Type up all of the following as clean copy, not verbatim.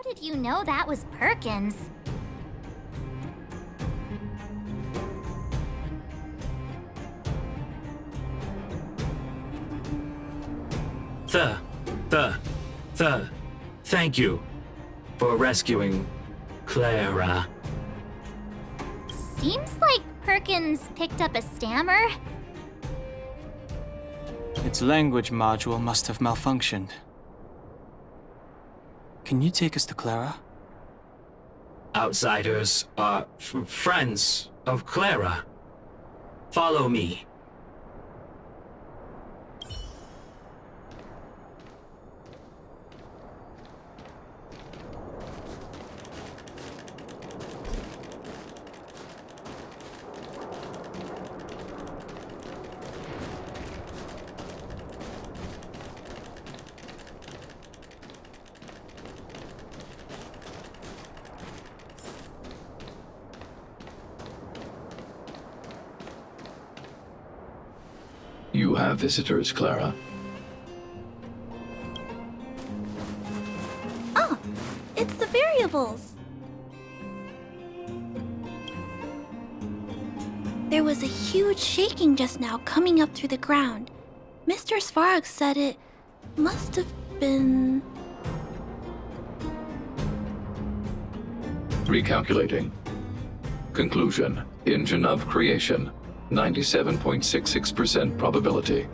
did you know that was Perkins? Thank you for rescuing Clara. Seems like Perkins picked up a stammer. Its language module must have malfunctioned. Can you take us to Clara? Outsiders are friends of Clara. Follow me. You have visitors, Clara. Oh, it's the variables. There was a huge shaking just now coming up through the ground. Mr. Svarog said it must have been... Recalculating. Conclusion. Engine of creation. 97.66% probability.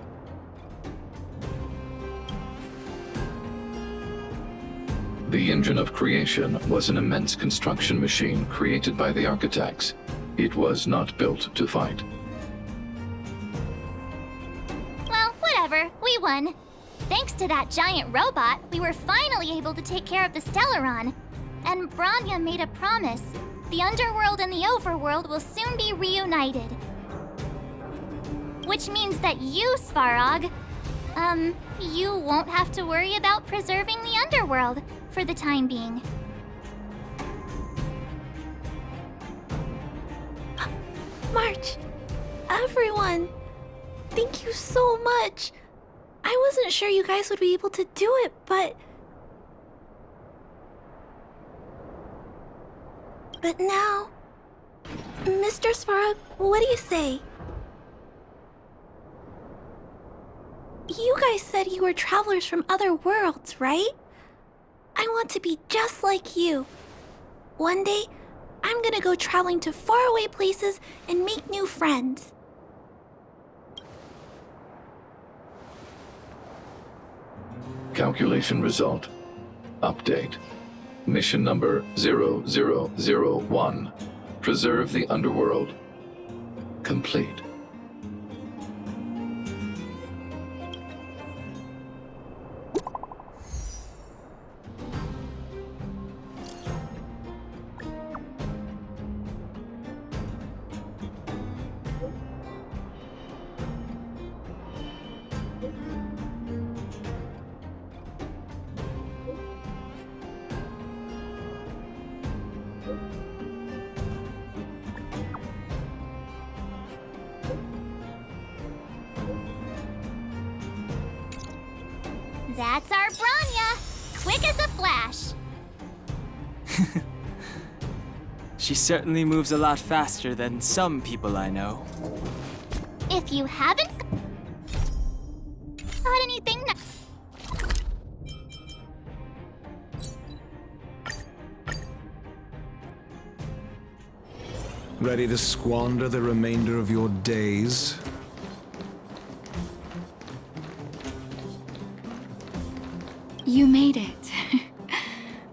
The engine of creation was an immense construction machine created by the architects. It was not built to fight. Well, whatever. We won. Thanks to that giant robot, we were finally able to take care of the Stellaron. And Branya made a promise. The underworld and the overworld will soon be reunited. Which means that you, Svarog, you won't have to worry about preserving the underworld for the time being. March, everyone, thank you so much. I wasn't sure you guys would be able to do it, but now... Mr. Svarog, what do you say? You guys said you were travelers from other worlds, right? I want to be just like you. One day, I'm gonna go traveling to faraway places and make new friends. Calculation result. Update. Mission number 0001. Preserve the underworld. Complete. That's our Branya! Quick as a flash! She certainly moves a lot faster than some people I know. If you haven't got anything... Ready to squander the remainder of your days? You made it.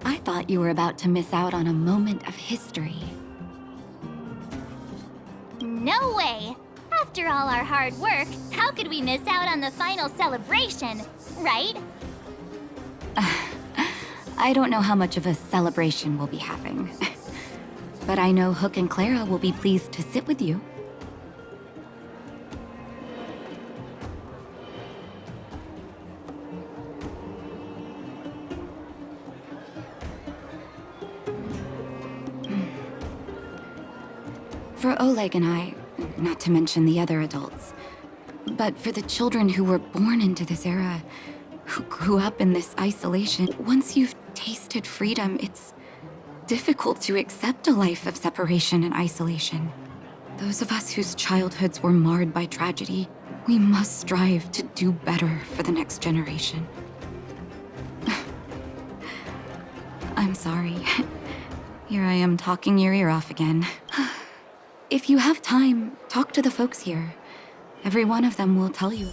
I thought you were about to miss out on a moment of history. No way! After all our hard work, how could we miss out on the final celebration, right? I don't know how much of a celebration we'll be having. But I know Hook and Clara will be pleased to sit with you. For Oleg and I, not to mention the other adults, but for the children who were born into this era, who grew up in this isolation. Once you've tasted freedom, it's difficult to accept a life of separation and isolation. Those of us whose childhoods were marred by tragedy, we must strive to do better for the next generation. I'm sorry. Here I am talking your ear off again. If you have time, talk to the folks here. Every one of them will tell you.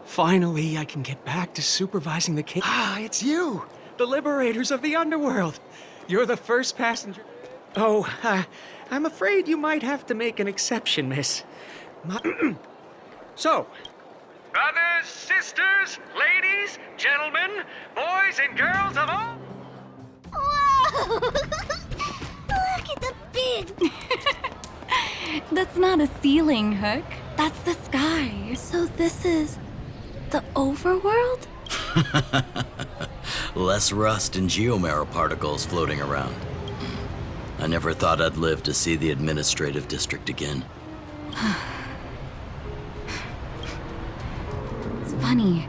Finally, I can get back to supervising the case. Ah, it's you! The liberators of the underworld! You're the first passenger. Oh, I'm afraid you might have to make an exception, miss. So, brothers, sisters, ladies, gentlemen, boys and girls of all... Whoa! Look at the big... That's not a ceiling, Hook. That's the sky. So this is... the overworld? Less rust and geomarrow particles floating around. I never thought I'd live to see the administrative district again. It's funny.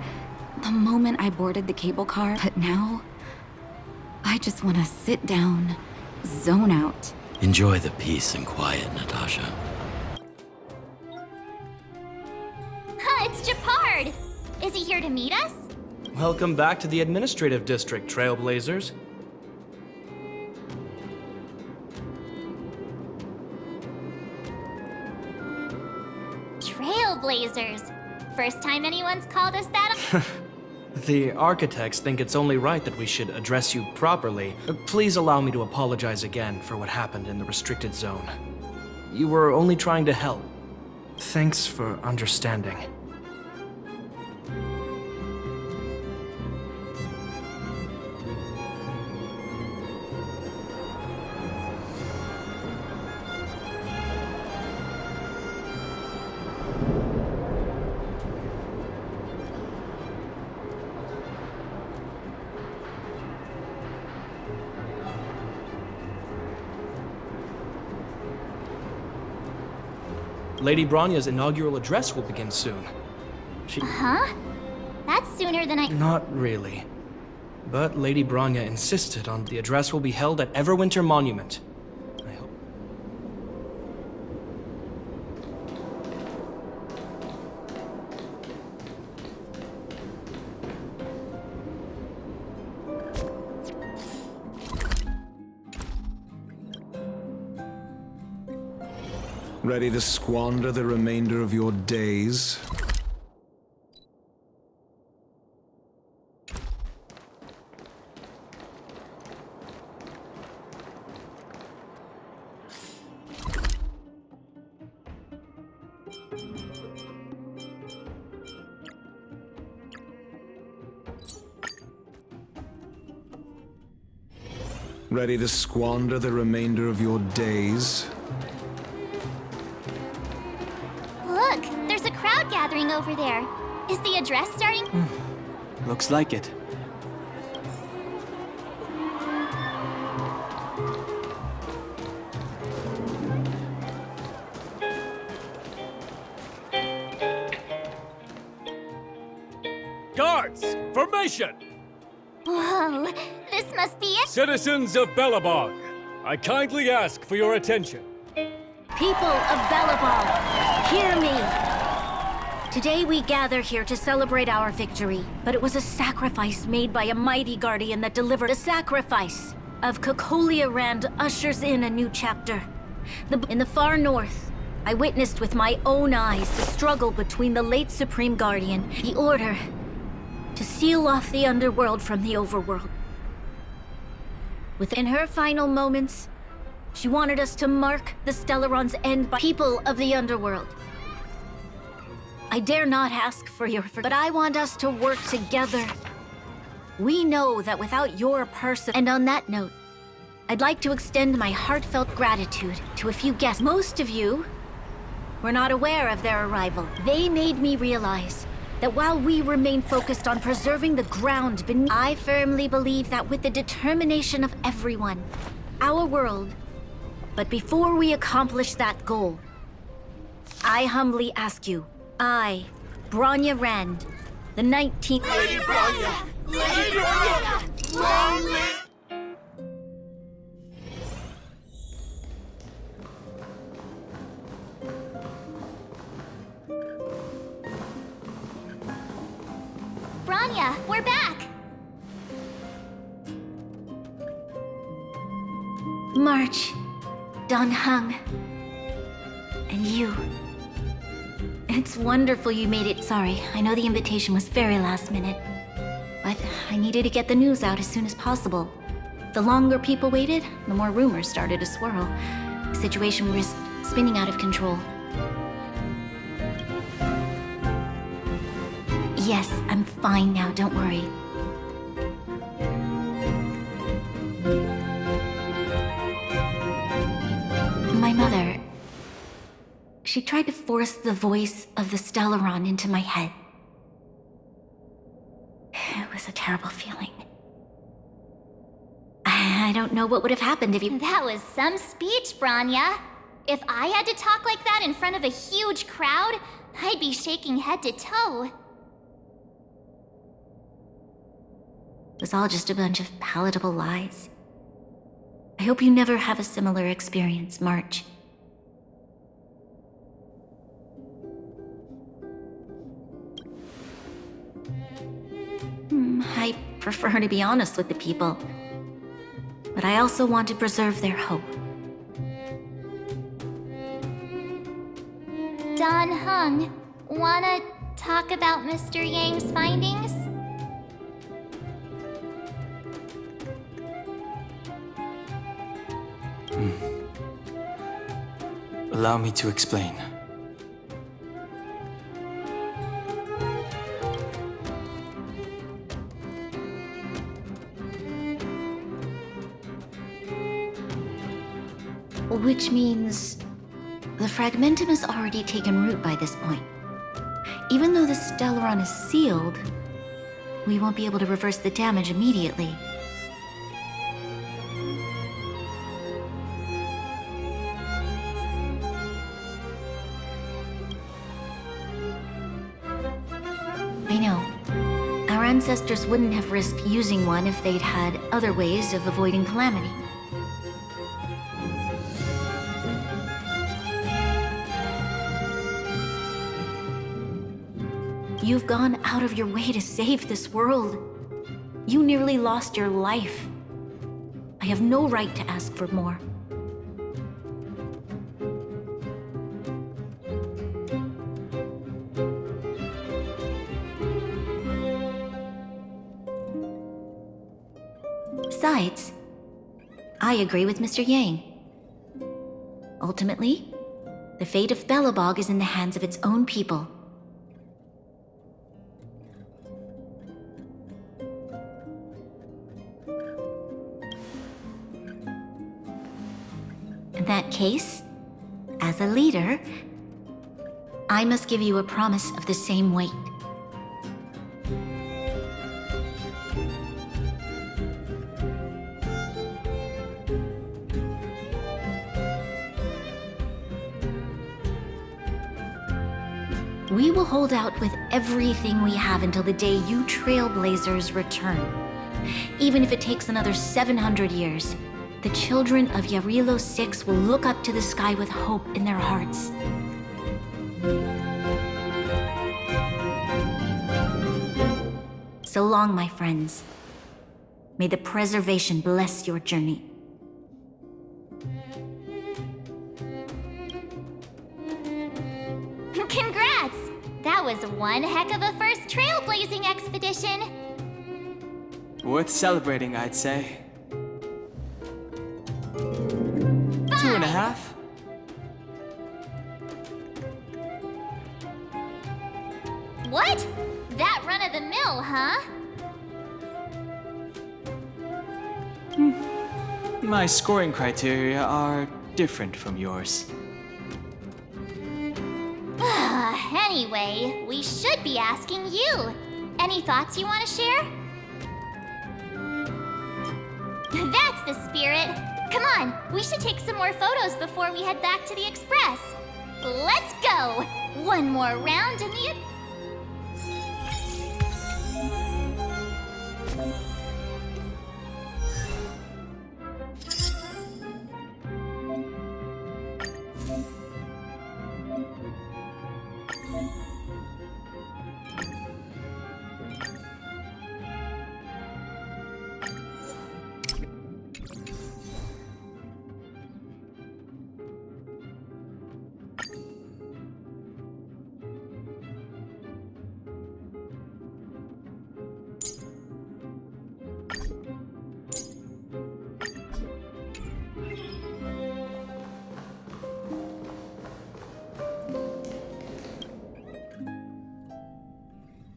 The moment I boarded the cable car, but now... I just want to sit down, zone out. Enjoy the peace and quiet, Natasha. It's Japard! Is he here to meet us? Welcome back to the administrative district, Trailblazers. Trailblazers. First time anyone's called us that? The architects think it's only right that we should address you properly. Please allow me to apologize again for what happened in the restricted zone. You were only trying to help. Thanks for understanding. Lady Bronya's inaugural address will begin soon. Huh? That's sooner than I... Not really. But Lady Bronya insisted on the address will be held at Everwinter Monument. I hope... Ready to squander the remainder of your days? Ready to squander the remainder of your days? Look, there's a crowd gathering over there. Is the address starting? Looks like it. Guards, formation! Whoa, this must be it. Citizens of Belobog, I kindly ask for your attention. People of Belobog, hear me! Today we gather here to celebrate our victory, but it was a sacrifice made by a mighty guardian that delivered. The sacrifice of Cocolia Rand ushers in a new chapter. In the far north, I witnessed with my own eyes the struggle between the late Supreme Guardian, the Order, to seal off the underworld from the overworld. Within her final moments, she wanted us to mark the Stellaron's end by people of the underworld. I dare not ask for your but I want us to work together. We know that without your person... And on that note, I'd like to extend my heartfelt gratitude to a few guests. Most of you were not aware of their arrival. They made me realize that while we remain focused on preserving the ground beneath, I firmly believe that with the determination of everyone, our world... But before we accomplish that goal, I humbly ask you, I, Bronya Rand, the 19th... Lady Bronya! Lady Bronya! Long live... Bronya, we're back! March, Dan Heng, and you. It's wonderful you made it. Sorry, I know the invitation was very last minute, but I needed to get the news out as soon as possible. The longer people waited, the more rumors started to swirl. The situation risked spinning out of control. Yes, I'm fine now, don't worry. My mother... She tried to force the voice of the Stellaron into my head. It was a terrible feeling. I don't know what would have happened if you... That was some speech, Bronya. If I had to talk like that in front of a huge crowd, I'd be shaking head to toe. It was all just a bunch of palatable lies. I hope you never have a similar experience, March. I prefer to be honest with the people, but I also want to preserve their hope. Dan Heng, wanna talk about Mr. Yang's findings? Allow me to explain. Which means the Fragmentum has already taken root by this point. Even though the Stellaron is sealed, we won't be able to reverse the damage immediately. I know. Our ancestors wouldn't have risked using one if they'd had other ways of avoiding calamity. You've gone out of your way to save this world. You nearly lost your life. I have no right to ask for more. Besides, I agree with Mr. Yang. Ultimately, the fate of Belobog is in the hands of its own people. In that case, as a leader, I must give you a promise of the same weight. We will hold out with everything we have until the day you Trailblazers return. Even if it takes another 700 years, the children of Yarilo 6 will look up to the sky with hope in their hearts. So long, my friends. May the preservation bless your journey. Congrats! That was one heck of a first trailblazing expedition! Worth celebrating, I'd say. 2.5? What? That run-of-the-mill, huh? My scoring criteria are different from yours. Anyway, we should be asking you. Any thoughts you want to share? That's the spirit. Come on, we should take some more photos before we head back to the Express. Let's go! One more round in the...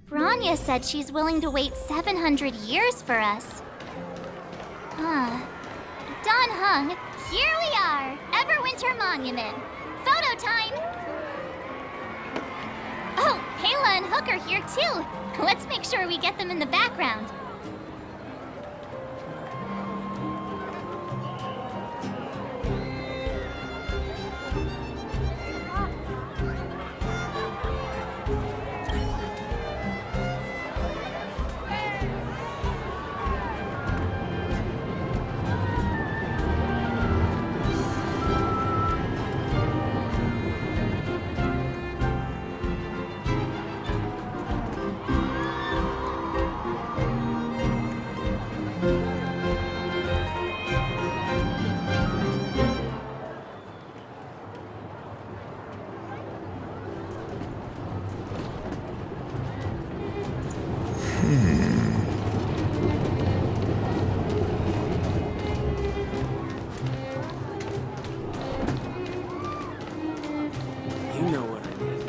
Branya said she's willing to wait 700 years for us. Huh. Don Hung, here we are! Everwinter Monument. Photo time! Oh, Kayla and Hook are here too. Let's make sure we get them in the background. You know what I mean.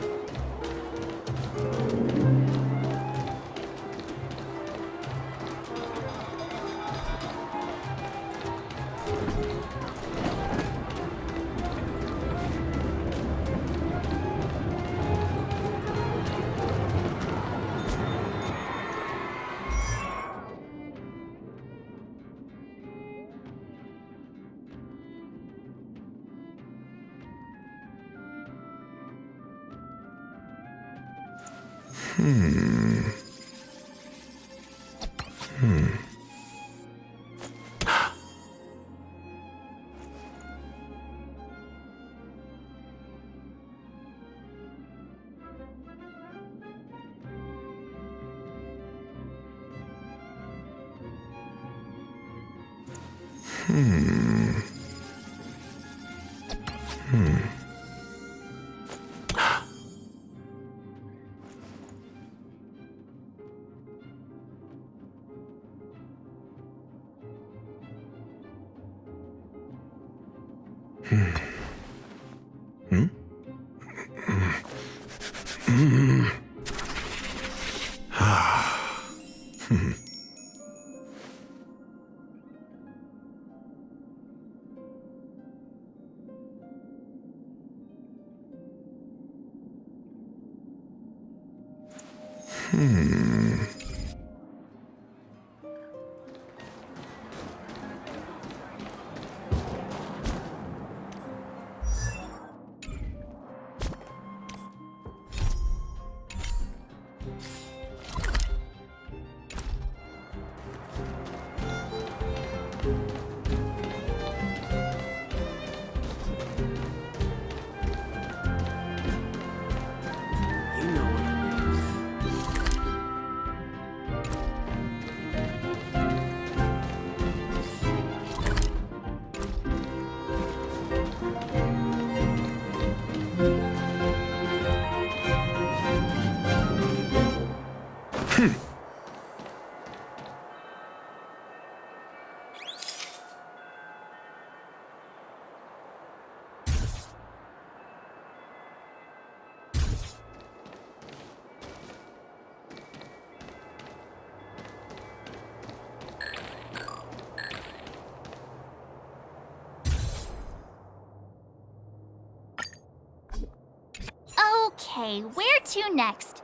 Okay, where to next?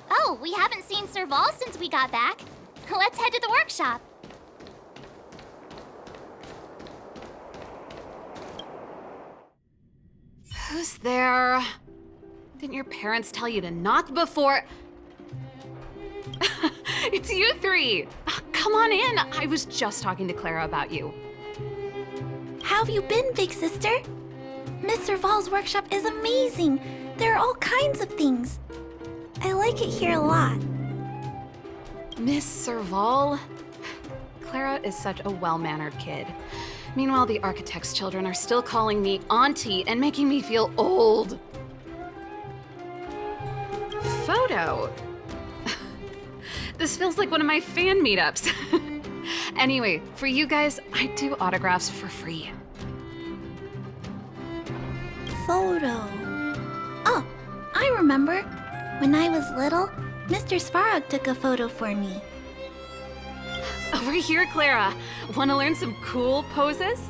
Oh, we haven't seen Serval since we got back. Let's head to the workshop. Who's there? Didn't your parents tell you to knock before? It's you three! Come on in! I was just talking to Clara about you. How have you been, big sister? Mr. Val's workshop is amazing. There are all kinds of things. I like it here a lot. Miss Serval? Clara is such a well-mannered kid. Meanwhile, the architect's children are still calling me auntie and making me feel old. Photo? This feels like one of my fan meetups. Anyway, for you guys, I do autographs for free. Photo. Oh, I remember. When I was little, Mr. Svarog took a photo for me. Over here, Clara. Want to learn some cool poses?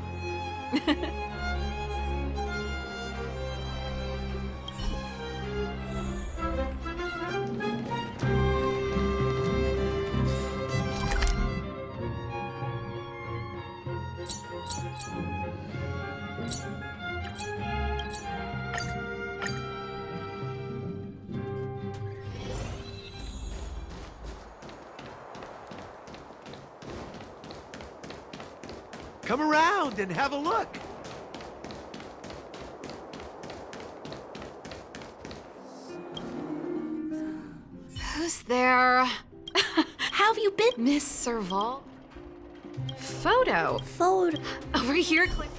Come around and have a look. Who's there? How have you been? Miss Serval? Photo. Photo. Over here, Clara.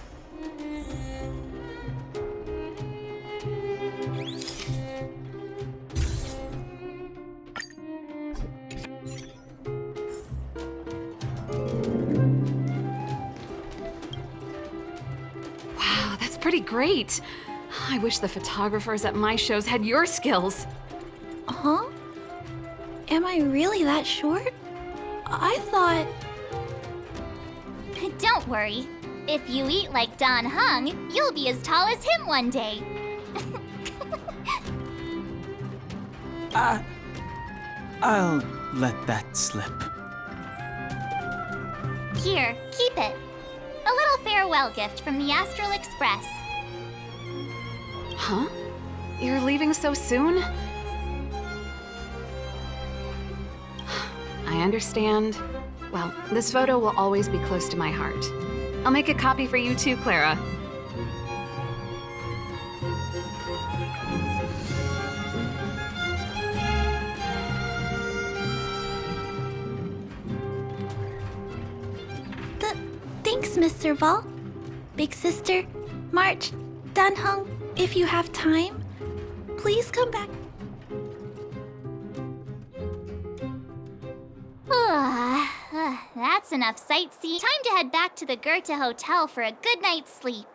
Pretty great. I wish the photographers at my shows had your skills. Huh? Am I really that short? I thought... Don't worry. If you eat like Don Hung, you'll be as tall as him one day. I'll let that slip. Here, keep it. A little farewell gift from the Astral Express. Huh? You're leaving so soon? I understand. Well, this photo will always be close to my heart. I'll make a copy for you too, Clara. Thanks, Miss Serval. Big sister, March, Danhung, if you have time, please come back. That's enough sightseeing. Time to head back to the Goethe Hotel for a good night's sleep.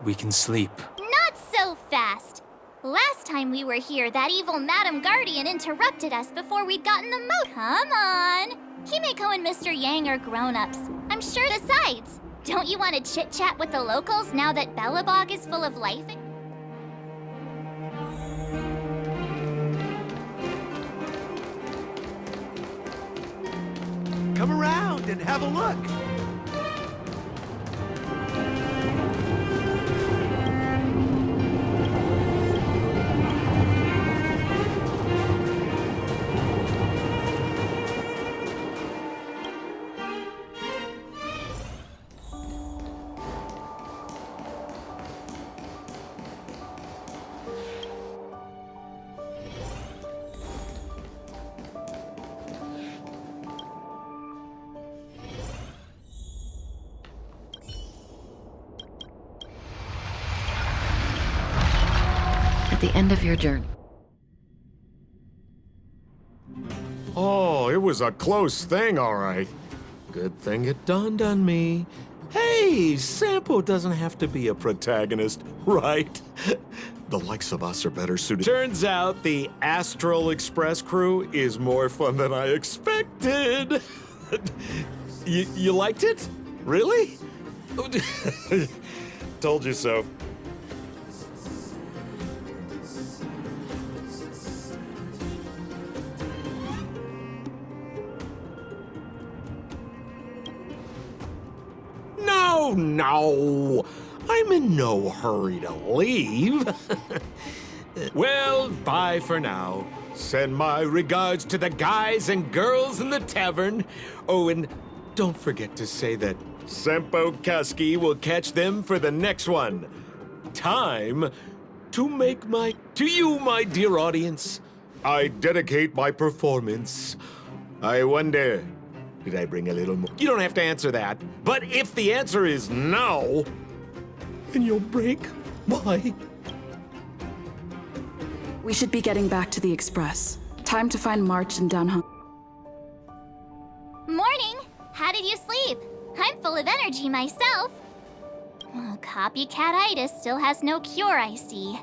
We can sleep. Not so fast. Last time we were here, that evil Madam Guardian interrupted us before we'd gotten the moat. Come on. Himeko and Mr. Yang are grown-ups. I'm sure. Besides, don't you want to chit-chat with the locals now that Belobog is full of life? Come around and have a look. At the end of your journey. Oh, it was a close thing, all right. Good thing it dawned on me. Hey, Sampo doesn't have to be a protagonist, right? The likes of us are better suited. Turns out the Astral Express crew is more fun than I expected. You liked it? Really? Told you so. No. I I'm in no hurry to leave. Well, bye for now. Send my regards to the guys and girls in the tavern. Oh, and don't forget to say that Sempo Kasky will catch them for the next one. Time to you, my dear audience, I dedicate my performance. I wonder, did I bring a little more? You don't have to answer that. But if the answer is no, then you'll break my... We should be getting back to the Express. Time to find March and Downhung. Morning! How did you sleep? I'm full of energy myself. Oh, copycat-itis still has no cure, I see.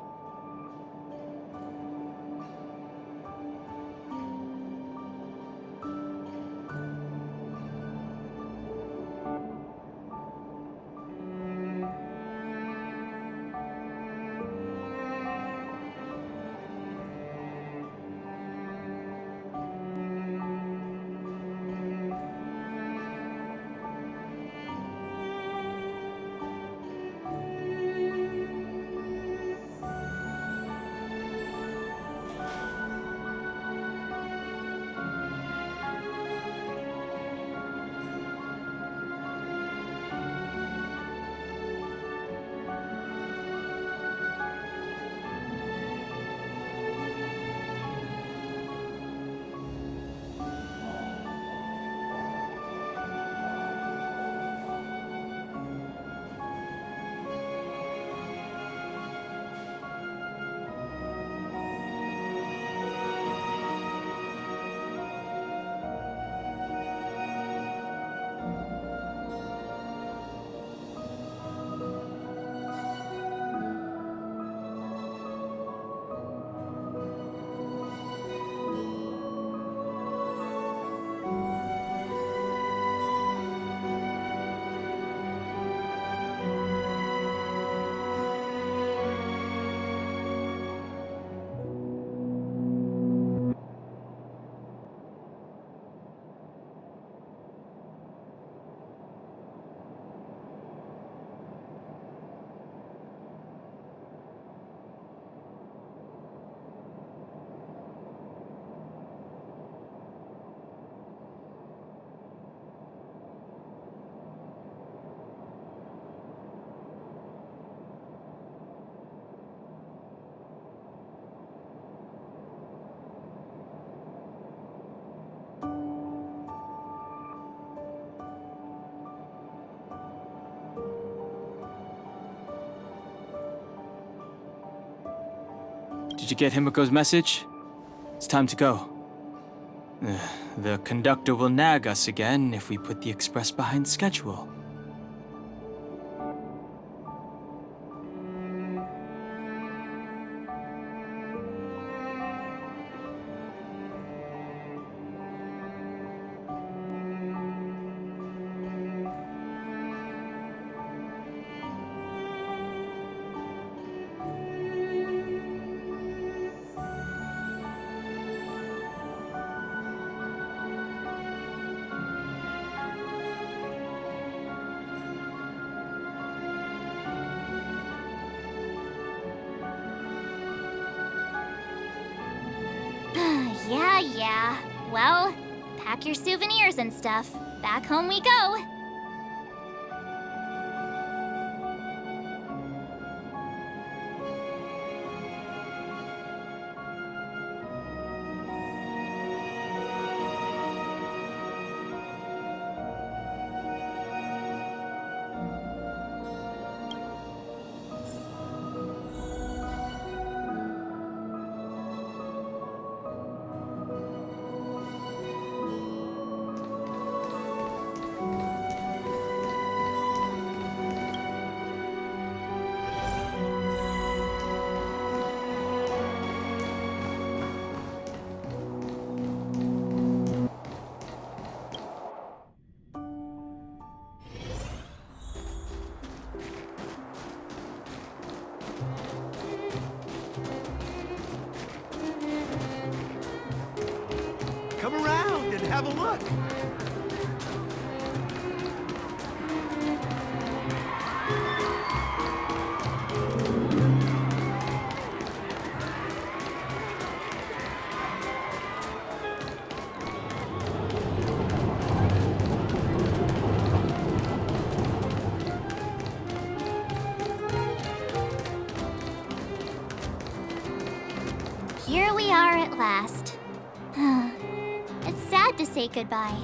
Did you get Himiko's message? It's time to go. The conductor will nag us again if we put the express behind schedule. Yeah. Well, pack your souvenirs and stuff. Back home we go. Come around and have a look. here we are at last. It's sad to say goodbye.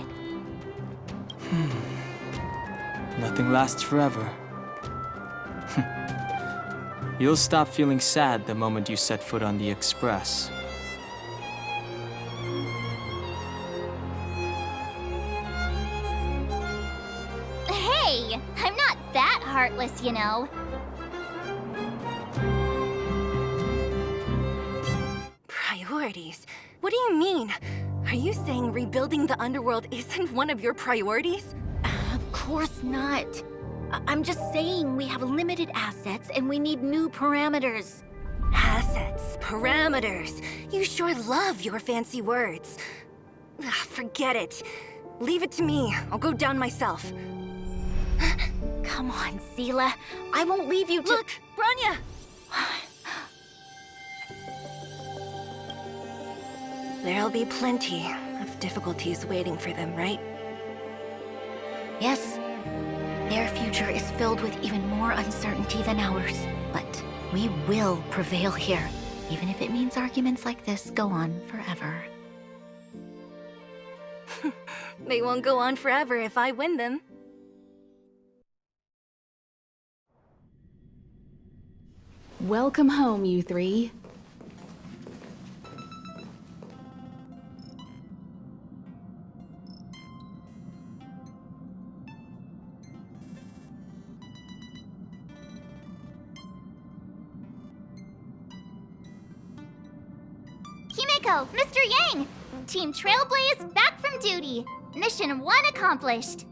Nothing lasts forever. You'll stop feeling sad the moment you set foot on the Express. Hey, I'm not that heartless, you know. Priorities? What do you mean? Are you saying rebuilding the underworld isn't one of your priorities? Of course not. I'm just saying we have limited assets and we need new parameters. Assets, parameters. You sure love your fancy words. Forget it. Leave it to me. I'll go down myself. Come on, Seela. I won't leave you to— Look, Branya! There'll be plenty of difficulties waiting for them, right? Yes. Their future is filled with even more uncertainty than ours. But we will prevail here, even if it means arguments like this go on forever. They won't go on forever if I win them. Welcome home, you three. Himeko, Mr. Yang! Team Trailblaze back from duty. Mission 1 accomplished.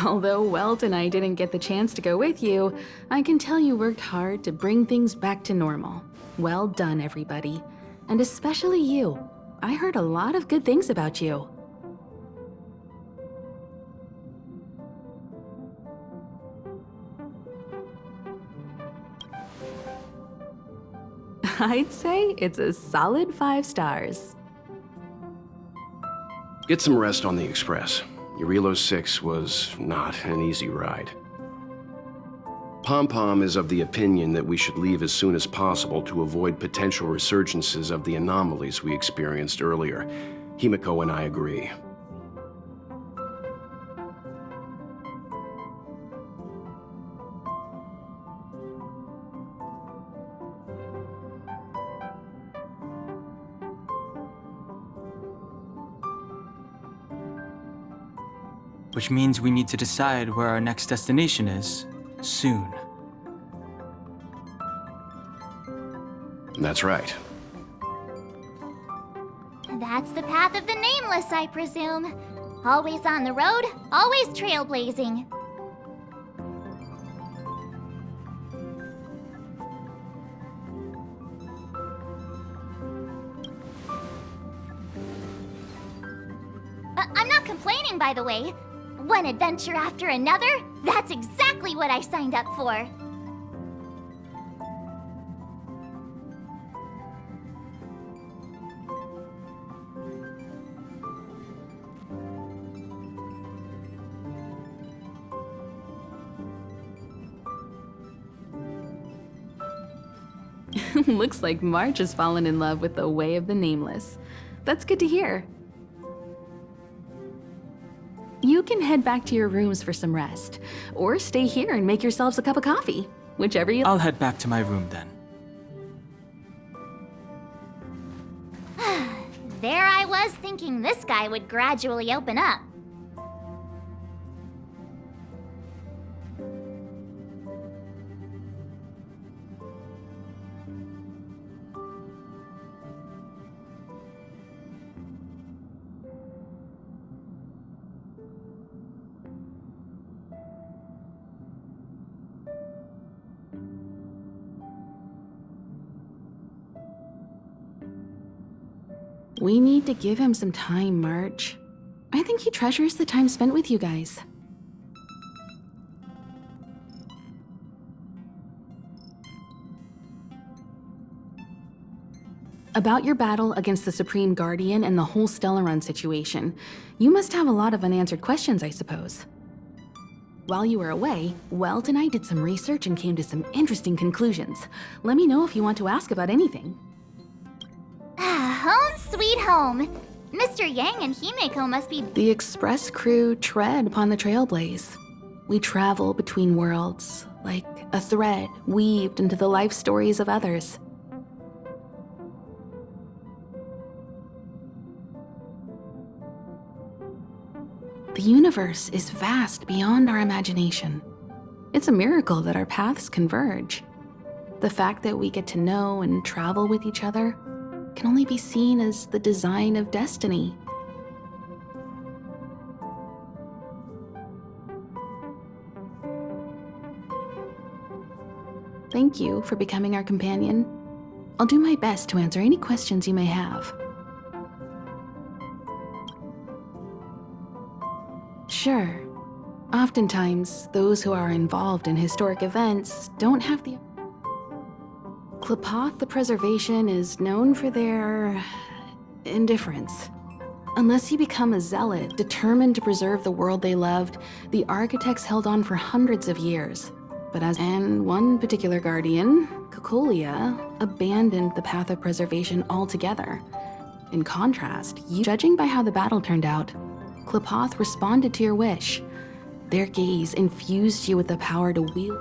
Although Welt and I didn't get the chance to go with you, I can tell you worked hard to bring things back to normal. Well done, everybody. And especially you. I heard a lot of good things about you. I'd say it's a solid 5 stars. Get some rest on the Express. Eurilo 6 was not an easy ride. Pom-Pom is of the opinion that we should leave as soon as possible to avoid potential resurgences of the anomalies we experienced earlier. Himeko and I agree. Which means we need to decide where our next destination is, soon. That's right. That's the path of the Nameless, I presume. Always on the road, always trailblazing. I'm not complaining, by the way. One adventure after another, that's exactly what I signed up for. Looks like March has fallen in love with the way of the Nameless. That's good to hear. You can head back to your rooms for some rest, or stay here and make yourselves a cup of coffee, whichever you— I'll head back to my room then. There I was thinking this guy would gradually open up. We need to give him some time, March. I think he treasures the time spent with you guys. About your battle against the Supreme Guardian and the whole Stellaron situation, you must have a lot of unanswered questions, I suppose. While you were away, Weld and I did some research and came to some interesting conclusions. Let me know if you want to ask about anything. Home sweet home. Mr. Yang and Himeko must be... The Express crew tread upon the trailblaze. We travel between worlds, like a thread weaved into the life stories of others. The universe is vast beyond our imagination. It's a miracle that our paths converge. The fact that we get to know and travel with each other can only be seen as the design of destiny. Thank you for becoming our companion. I'll do my best to answer any questions you may have. Sure. Oftentimes, those who are involved in historic events don't have the... Pt1 the Preservation is known for their... indifference. Unless you become a zealot determined to preserve the world they loved, the architects held on for hundreds of years. But and one particular guardian, Kokolia, abandoned the path of preservation altogether. In contrast, judging by how the battle turned out, Pt1 responded to your wish. Their gaze infused you with the power to wield...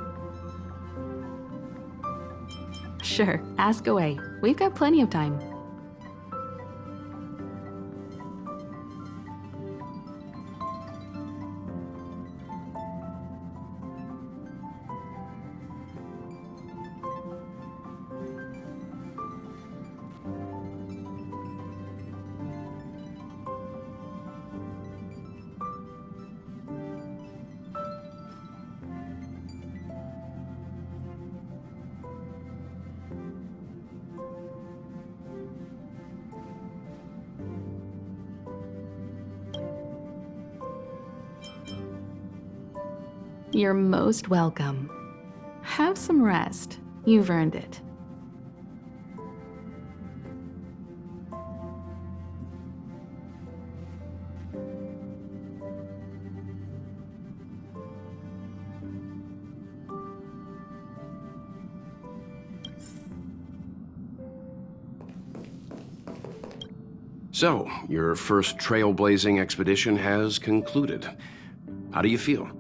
Sure, ask away. We've got plenty of time. You're most welcome. Have some rest. You've earned it. So, your first trailblazing expedition has concluded. How do you feel?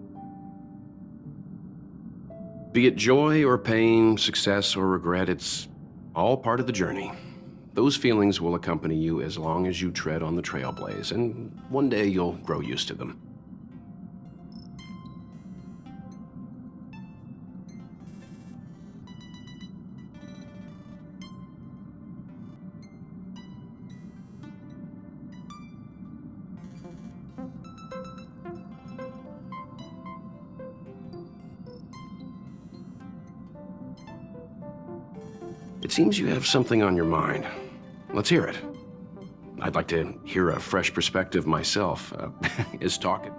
Be it joy or pain, success or regret, it's all part of the journey. Those feelings will accompany you as long as you tread on the trailblaze, and one day you'll grow used to them. It seems you have something on your mind. Let's hear it. I'd like to hear a fresh perspective myself, is talking.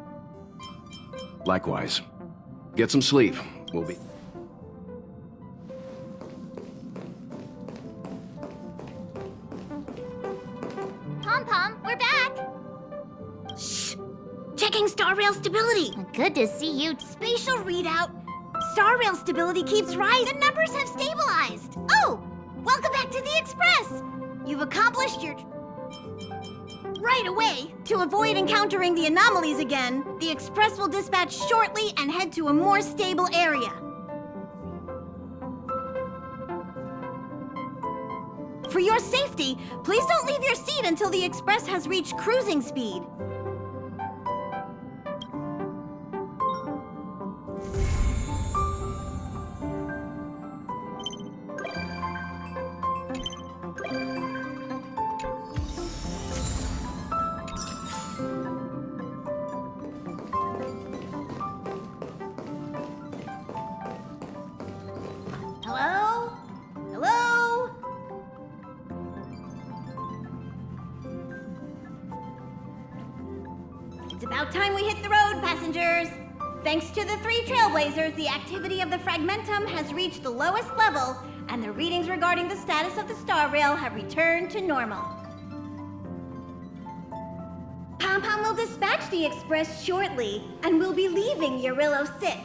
Likewise. Get some sleep. We'll be... Pom-Pom, we're back! Shh! Checking star rail stability! Good to see you. Spatial readout. Star rail stability keeps rising. The numbers have stabilized. Oh! Welcome back to the Express! You've accomplished your... Right away, to avoid encountering the anomalies again, the Express will dispatch shortly and head to a more stable area. For your safety, please don't leave your seat until the Express has reached cruising speed. Hello? Hello? It's about time we hit the road, passengers. Thanks to the 3 trailblazers, the activity of the fragmentum has reached the lowest level, and the readings regarding the status of the star rail have returned to normal. Pom will dispatch the Express shortly, and we'll be leaving Eurillo 6.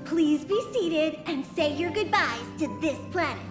Please be seated and say your goodbyes to this planet.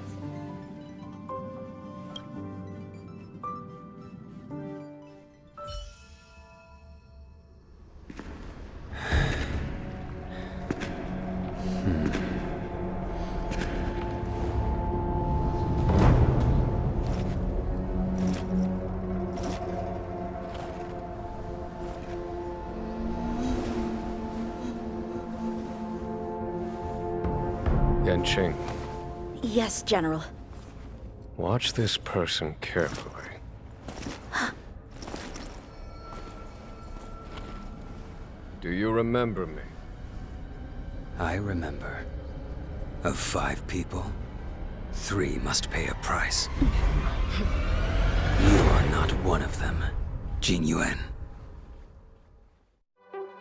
Yanqing, Yes, General. watch this person carefully. Do you remember me? I remember. Of 5 people, 3 must pay a price. You are not one of them, Jin Yuan.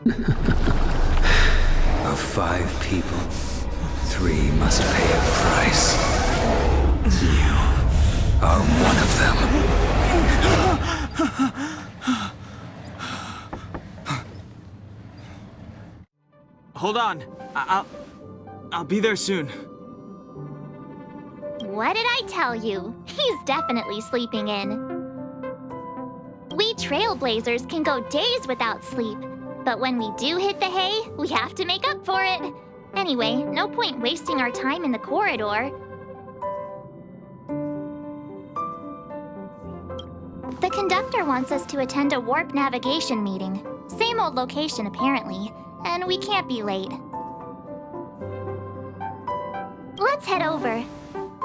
Of 5 people, 3 must pay a price. You are one of them. Hold on. I'll be there soon. What did I tell you? He's definitely sleeping in. We trailblazers can go days without sleep, but when we do hit the hay, we have to make up for it. Anyway, no point wasting our time in the corridor. The conductor wants us to attend a warp navigation meeting. Same old location, apparently, and we can't be late. Let's head over.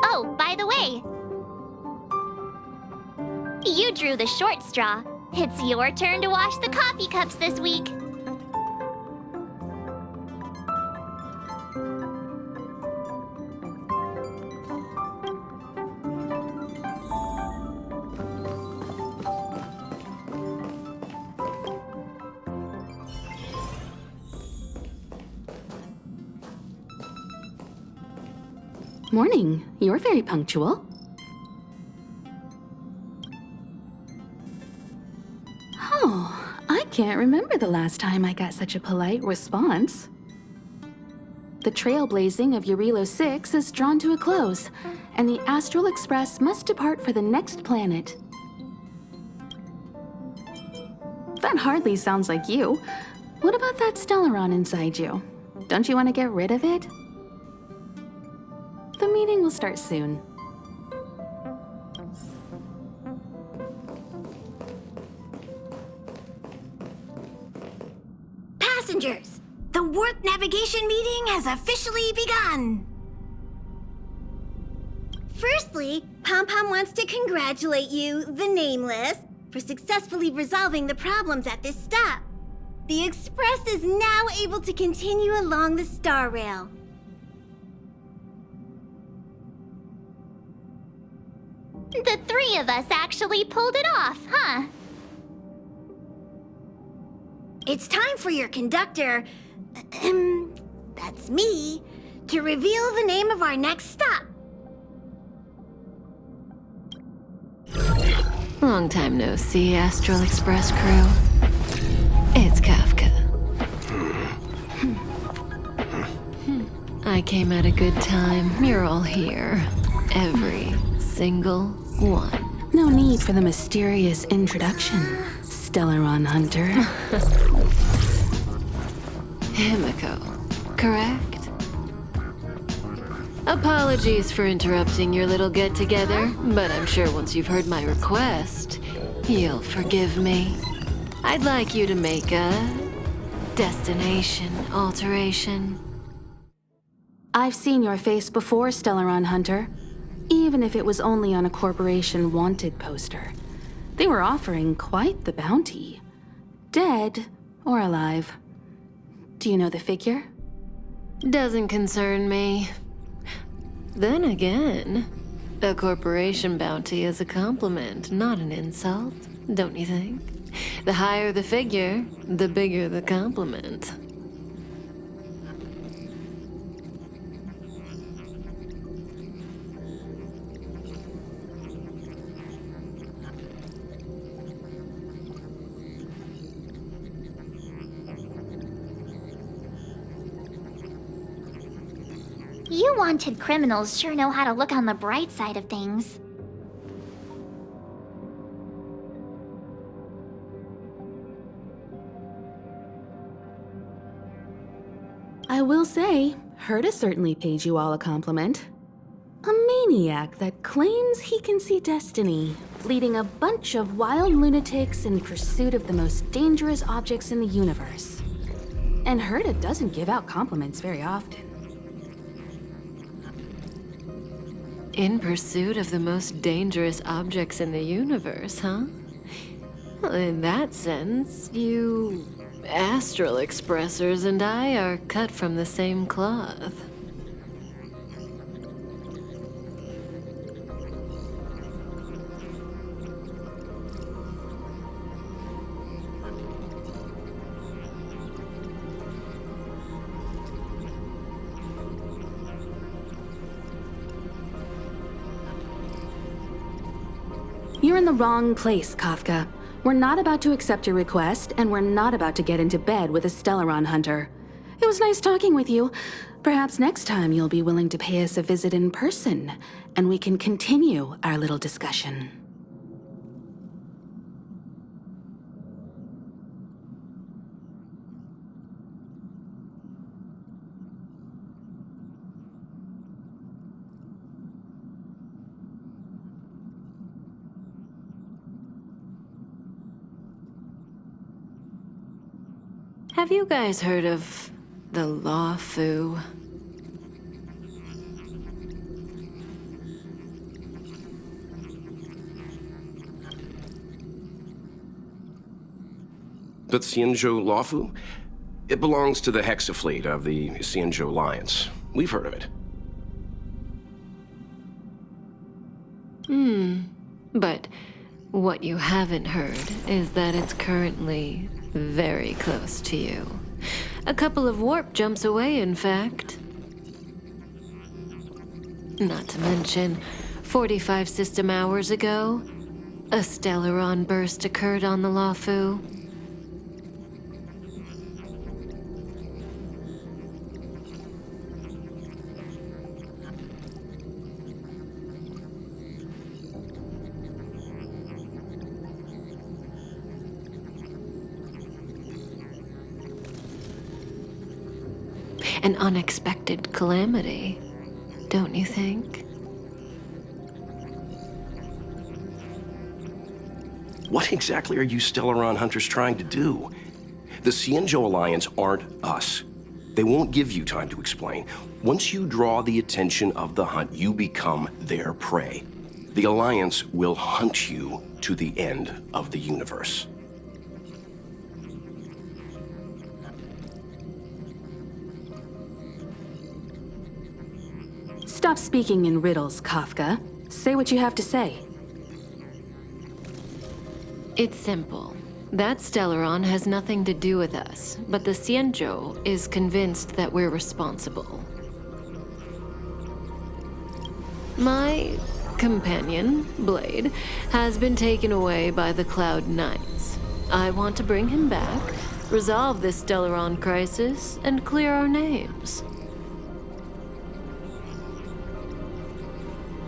Oh, by the way, you drew the short straw. It's your turn to wash the coffee cups this week. Morning. You're very punctual. Oh, I can't remember the last time I got such a polite response. The trailblazing of Eurillo 6 is drawn to a close, and the Astral Express must depart for the next planet. That hardly sounds like you. What about that Stellaron inside you? Don't you want to get rid of it? The meeting will start soon. Passengers, the warp navigation meeting has officially begun. Firstly, Pom-Pom wants to congratulate you, the Nameless, for successfully resolving the problems at this stop. The Express is now able to continue along the Star Rail. The 3 of us actually pulled it off, huh? It's time for your conductor, that's me, to reveal the name of our next stop. Long time no see, Astral Express crew. It's Kafka. I came at a good time. You're all here. Every single one. No need for the mysterious introduction, Stellaron Hunter. Himiko, correct? Apologies for interrupting your little get-together, but I'm sure once you've heard my request, you'll forgive me. I'd like you to make a destination alteration. I've seen your face before, Stellaron Hunter. Even if it was only on a corporation wanted poster. They were offering quite the bounty. Dead or alive. Do you know the figure? Doesn't concern me. Then again, a corporation bounty is a compliment, not an insult, don't you think? The higher the figure, the bigger the compliment. You wanted criminals sure know how to look on the bright side of things. I will say, Herta certainly paid you all a compliment. A maniac that claims he can see destiny, leading a bunch of wild lunatics in pursuit of the most dangerous objects in the universe. And Herta doesn't give out compliments very often. In pursuit of the most dangerous objects in the universe, huh? Well, in that sense, you astral expressors and I are cut from the same cloth. You're in the wrong place, Kafka. We're not about to accept your request, and we're not about to get into bed with a Stellaron hunter. It was nice talking with you. Perhaps next time you'll be willing to pay us a visit in person, and we can continue our little discussion. Have you guys heard of the Law Fu? The Xianzhou Lawfu? It belongs to the Hexa fleet of the Xianzhou Alliance. We've heard of it. But what you haven't heard is that it's currently very close to you. A couple of warp jumps away, in fact. Not to mention, 45 system hours ago, a Stellaron burst occurred on the Lawfu. An unexpected calamity, don't you think? What exactly are you Stellaron hunters trying to do? The Xianzhou Alliance aren't us. They won't give you time to explain. Once you draw the attention of the hunt, you become their prey. The Alliance will hunt you to the end of the universe. Stop speaking in riddles, Kafka. Say what you have to say. It's simple. That Stellaron has nothing to do with us, but the Xianzhou is convinced that we're responsible. My companion, Blade, has been taken away by the Cloud Knights. I want to bring him back, resolve this Stellaron crisis, and clear our names.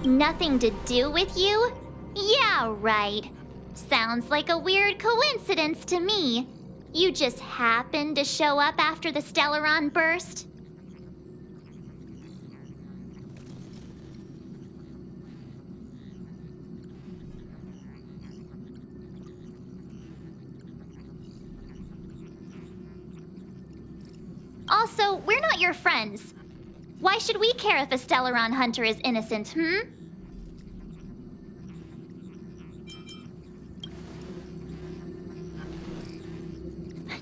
Nothing to do with you? Yeah, right. Sounds like a weird coincidence to me. You just happened to show up after the Stellaron burst? Also, we're not your friends. Why should we care if a Stellaron hunter is innocent,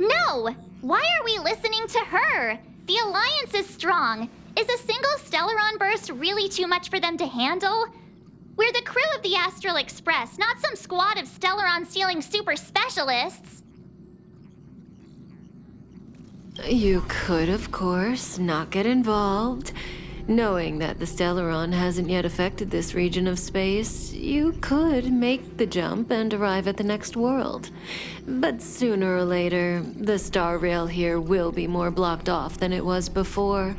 No! Why are we listening to her? The Alliance is strong. Is a single Stellaron burst really too much for them to handle? We're the crew of the Astral Express, not some squad of Stellaron-stealing super specialists. You could, of course, not get involved. Knowing that the Stellaron hasn't yet affected this region of space, you could make the jump and arrive at the next world. But sooner or later, the star rail here will be more blocked off than it was before.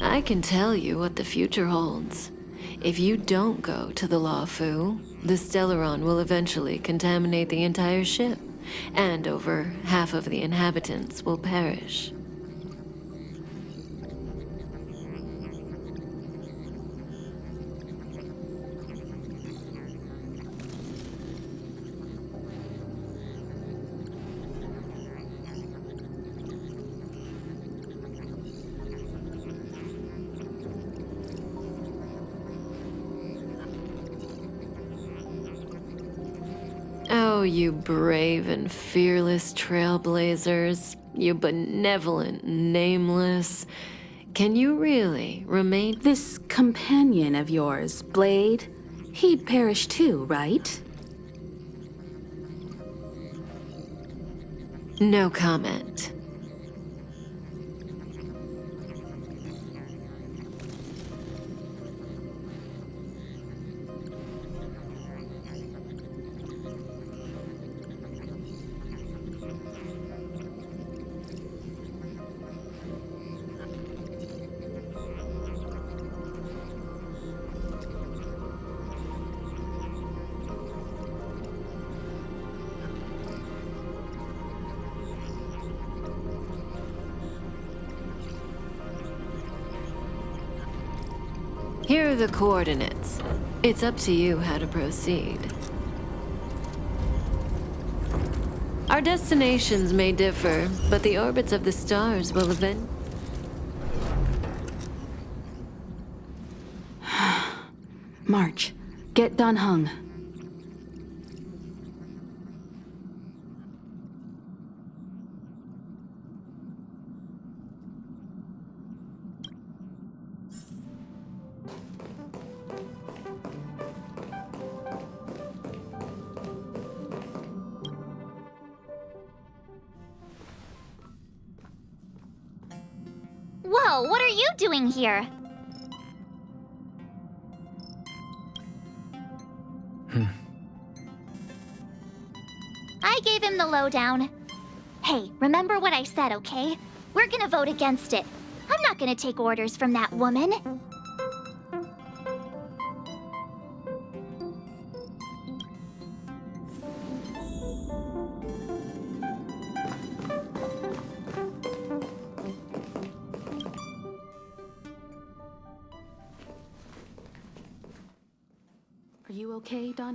I can tell you what the future holds. If you don't go to the Lawfu, the Stellaron will eventually contaminate the entire ship, and over half of the inhabitants will perish. Oh, you brave and fearless trailblazers. You benevolent nameless. Can you really remain— This companion of yours, Blade, he'd perish too, right? No comment. Here are the coordinates. It's up to you how to proceed. Our destinations may differ, but the orbits of the stars will event. March, get Dan Heng. Whoa, what are you doing here? I gave him the lowdown. Hey, remember what I said, okay? We're gonna vote against it. I'm not gonna take orders from that woman. Are you okay, Dan